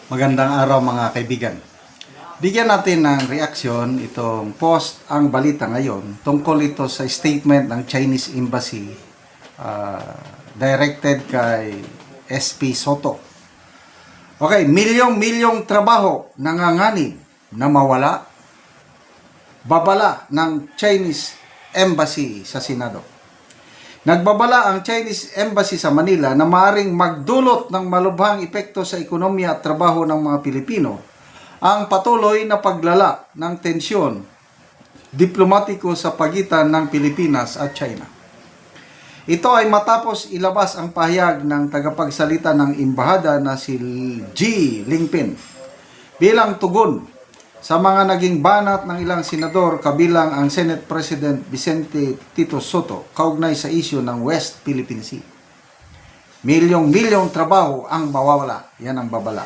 Magandang araw mga kaibigan. Bigyan natin ng reaksyon itong post ang balita ngayon tungkol ito sa statement ng Chinese Embassy directed kay SP Soto. Okay, milyong-milyong trabaho nanganganib na mawala. Babala ng Chinese Embassy sa Senado. Nagbabala ang Chinese Embassy sa Manila na maaaring magdulot ng malubhang epekto sa ekonomiya at trabaho ng mga Pilipino ang patuloy na paglala ng tensyon diplomatiko sa pagitan ng Pilipinas at China. Ito ay matapos ilabas ang pahayag ng tagapagsalita ng embahada na si G. Lingpin bilang tugon sa mga naging banat ng ilang senador kabilang ang Senate President Vicente Tito Soto kaugnay sa isyu ng West Philippine Sea. Milyong-milyong trabaho ang mawawala. Yan ang babala.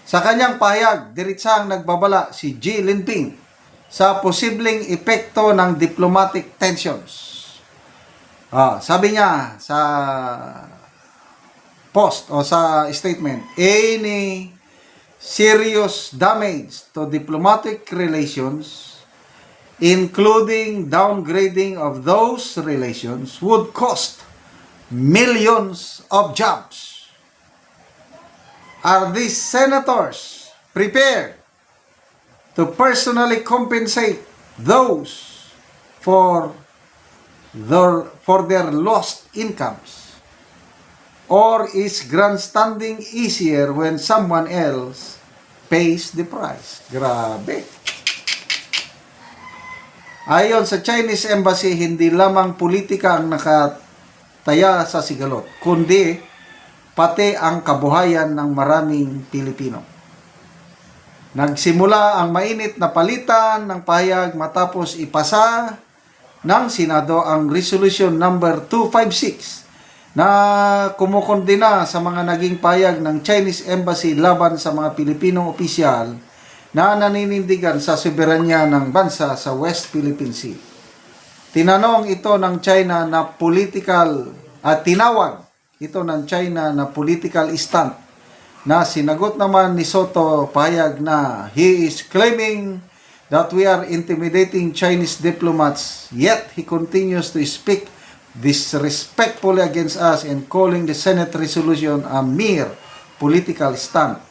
Sa kanyang pahayag, diritsang nagbabala si G. Lingpin sa posibleng epekto ng diplomatic tensions. Sabi niya sa post o sa statement, any serious damage to diplomatic relations, including downgrading of those relations, would cost millions of jobs. Are these senators prepared to personally compensate those for their lost incomes? Or is grandstanding easier when someone else pays the price? Grabe. Ayon sa Chinese Embassy, hindi lamang politika ang nakataya sa sigalot, kundi pati ang kabuhayan ng maraming Pilipino. Nagsimula ang mainit na palitan ng pahayag matapos ipasa ng Senado ang Resolution number 256 na kumukondena sa mga naging payag ng Chinese Embassy laban sa mga Pilipinong opisyal na naninindigan sa soberanya ng bansa sa West Philippine Sea. Tinanong ito ng China na tinawag ito ng China na political stunt na sinagot naman ni Soto pahayag na he is claiming that we are intimidating Chinese diplomats, yet he continues to speak disrespectfully against us and calling the Senate resolution a mere political stunt.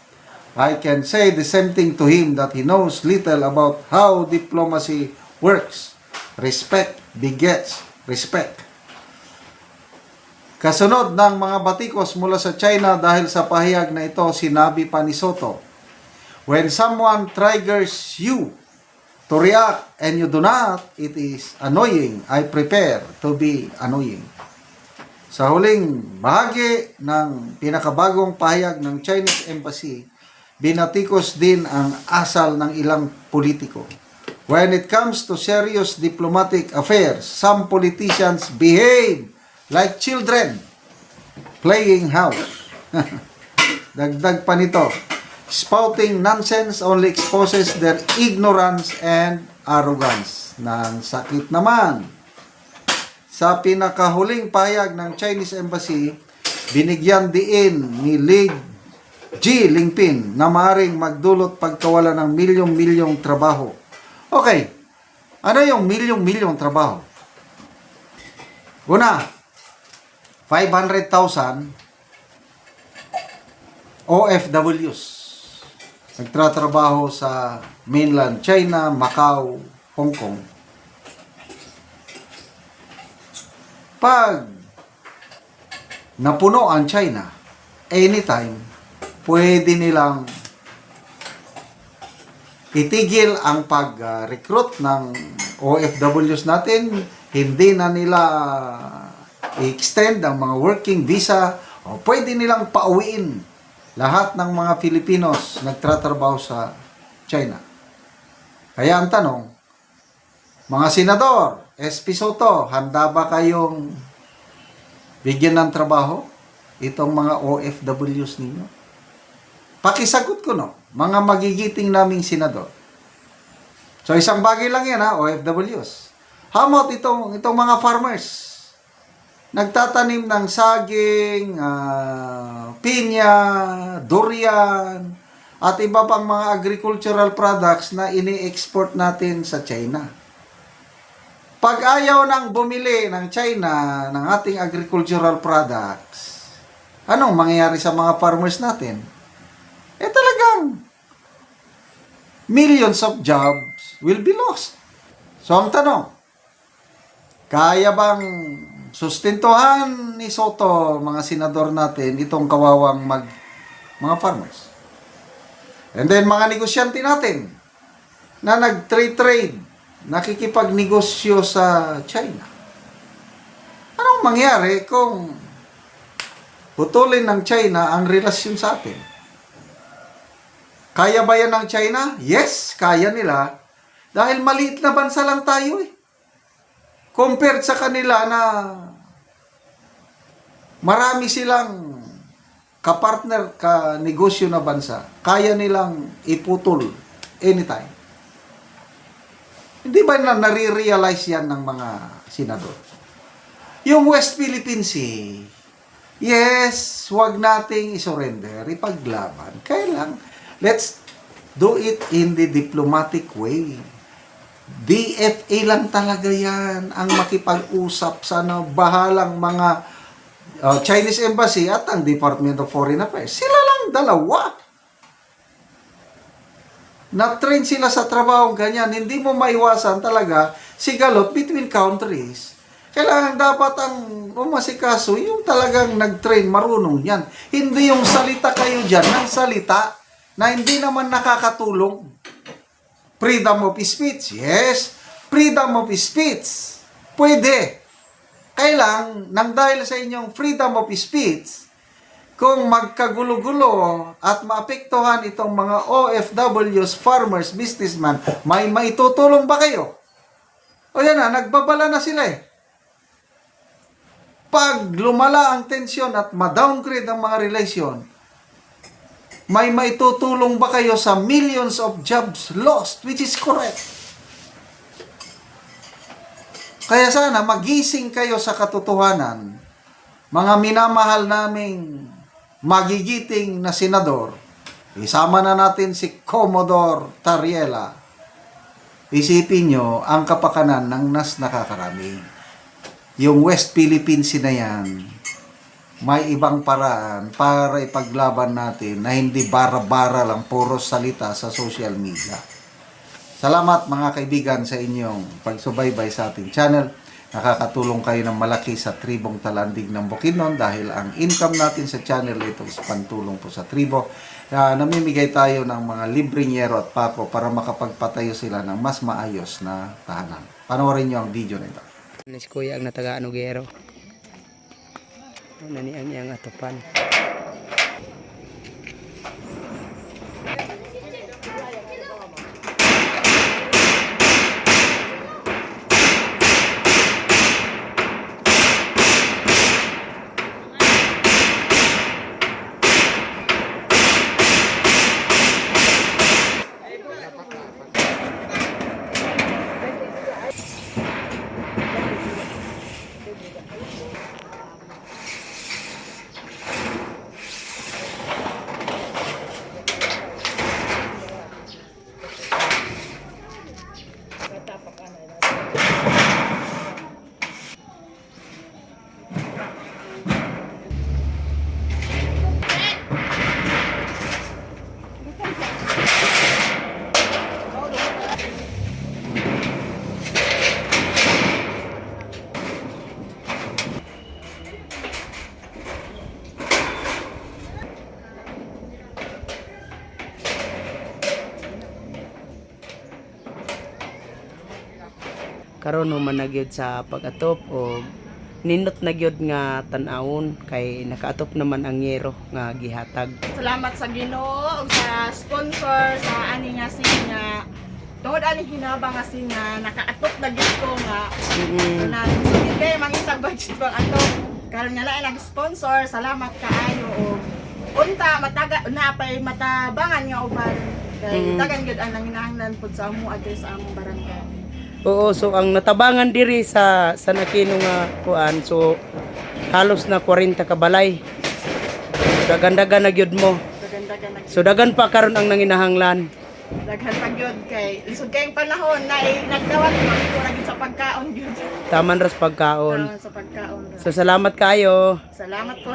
I can say the same thing to him, that he knows little about how diplomacy works. Respect begets respect. Kasunod ng mga batikos mula sa China dahil sa pahayag na ito, sinabi pa ni Soto, when someone triggers you to react and you do not, it is annoying. I prepare to be annoying. Sa huling bahagi ng pinakabagong pahayag ng Chinese Embassy, binatikos din ang asal ng ilang politiko. When it comes to serious diplomatic affairs, some politicians behave like children playing house. Dagdag pa nito, spouting nonsense only exposes their ignorance and arrogance. Nang sakit naman. Sa pinakahuling pahayag ng Chinese Embassy, binigyan diin ni G. Lingpin na maaaring magdulot pagkawala ng milyong-milyong trabaho. Okay, ano yung milyong-milyong trabaho? Una, 500,000 OFWs. Nagtratrabaho sa mainland China, Macau, Hong Kong. Pag napuno ang China, anytime, pwede nilang itigil ang pag-recruit ng OFWs natin. Hindi na nila i-extend ang mga working visa o pwede nilang pauwiin lahat ng mga Filipinos nagtratrabaho sa China. Kaya ang tanong, mga senador, SP Soto, handa ba kayong bigyan ng trabaho itong mga OFWs ninyo? Pakisagot ko no, mga magigiting naming senador. So isang bagay lang yan OFWs. How about itong mga farmers? Nagtatanim ng saging, pinya, durian, at iba pang mga agricultural products na ini-export natin sa China. Pag ayaw nang bumili ng China ng ating agricultural products, anong mangyayari sa mga farmers natin? Talagang millions of jobs will be lost. So ang tanong, kaya bang sustentuhan ni Soto, mga senador natin, itong kawawang mga farmers? And then mga negosyante natin na nag-trade, nakikipagnegosyo sa China. Anong mangyari kung putulin ng China ang relasyon sa atin? Kaya ba yan ng China? Yes, kaya nila. Dahil maliit na bansa lang tayo eh. Compared sa kanila na marami silang kapartner, ka-negosyo na bansa, kaya nilang iputol anytime. Hindi ba na nare-realize yan ng mga senador? Yung West Philippine Sea, yes, wag nating isurrender, ipaglaban. Kailang, let's do it in the diplomatic way. DFA lang talaga yan ang makipag-usap sa bahalang mga Chinese Embassy at ang Department of Foreign Affairs. Sila lang dalawa. Na-train sila sa trabaho ganyan. Hindi mo maiwasan talaga sigalot between countries. Kailangan dapat ang umasikaso yung talagang nag-train, marunong yan. Hindi yung salita kayo dyan ng salita na hindi naman nakakatulong. Freedom of speech, yes. Freedom of speech. Pwede. Kailang, nang dahil sa inyong freedom of speech, kung magkagulo-gulo at maapektuhan itong mga OFWs, farmers, businessmen, may maitutulong ba kayo? O yan na, nagbabala na sila eh. Pag lumala ang tensyon at ma-downgrade ang mga relasyon, may maitutulong ba kayo sa millions of jobs lost, which is correct. Kaya sana magising kayo sa katotohanan, mga minamahal naming magigiting na senador. Isama na natin si Commodore Tariela. Isipin nyo ang kapakanan ng nas nakakarami. Yung West Philippine Sea na yan, may ibang paraan para ipaglaban natin na hindi bara-bara lang puro salita sa social media. Salamat mga kaibigan sa inyong pagsubaybay sa ating channel. Nakakatulong kayo ng malaki sa tribong Talandig ng Bukidnon dahil ang income natin sa channel ito is pantulong po sa tribo. Namimigay tayo ng mga libreng yero at pako para makapagpatayo sila ng mas maayos na tahanan. Panoorin nyo ang video na ito. Si Kuya ang nataga-anugero. Nani ang iyang atupan. Karon man nagyod sa pag-atop o nindot nagyod nga tan-awon kay nakaatop naman ang yero nga gihatag. Salamat sa Ginoo ug sa sponsor sa ani nga singa. Tungod ani hinabang nga singa nakaatop na gyud ko nga. Na sige kay mangisag budget pang atop. Karon nga lain nag-sponsor, salamat kaayo og unta mataga napay matabangan nga uban. Kay tagan gyud ang nanginahanglan pud sa amo address sa among barangay. Oo, so ang natabangan diri sa nakino nga kuan, so halos na 40 ka balay. Gaganda na gyud mo. Gaganda daghan nag So dagan pa karon ang nanginahanglan. daghan pag yun kay lisod kayong panahon na nagdawat ko na gid sa pagkaon gyud. Taman ras pagkaon. Sa pagkaon. So salamat kayo. Salamat po.